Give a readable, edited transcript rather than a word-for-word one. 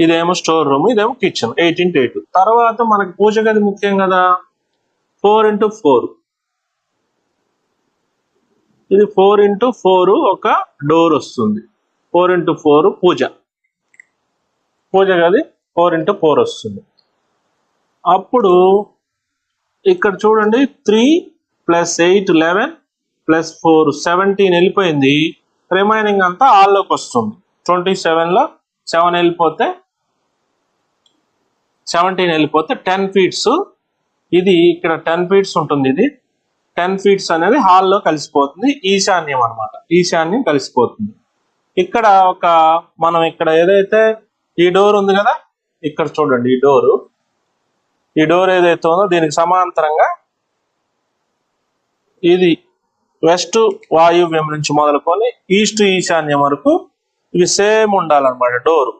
ఇదేమో store room, ఇదేమో kitchen. 8 into 8. తర్వాత మనకి పూజ గది ముఖ్యం కదా, 4 into 4. ఇది 4 into 4 ఒక డోర్ వస్తుంది. 4 into 4 పూజ గది 4 into 4 వస్తుంది. అప్పుడు ఇక్కడ చూడండి 3 + 8 11 + 4 17 వెళ్ళిపోయింది. రిమైనింగ్ అంతా హాల్లోకి వస్తుంది. 27లో 7 వెళ్ళిపోతే 17 వెళ్ళిపోతే 10 feet. ఇది ఇక్కడ 10 feet ఉంటుంది. ఇది 10 feet అనేది హాల్లో కలిసిపోతుంది. ఈశాన్యం అనమాట, ఈశాన్యం కలిసిపోతుంది. ఇక్కడ మనం ఇక్కడ ఏదైతే ఈ డోర్ ఉంది కదా, ఇక్కడ చూడండి ఈ డోర్ ఏదైతే ఉందో దీనికి సమాంతరంగా ఇది వెస్ట్ వాయువ్యం నుంచి మొదలుకొని ఈస్ట్ ఈశాన్యం వరకు ఇవి సేమ్ ఉండాలన్నమాట డోరు.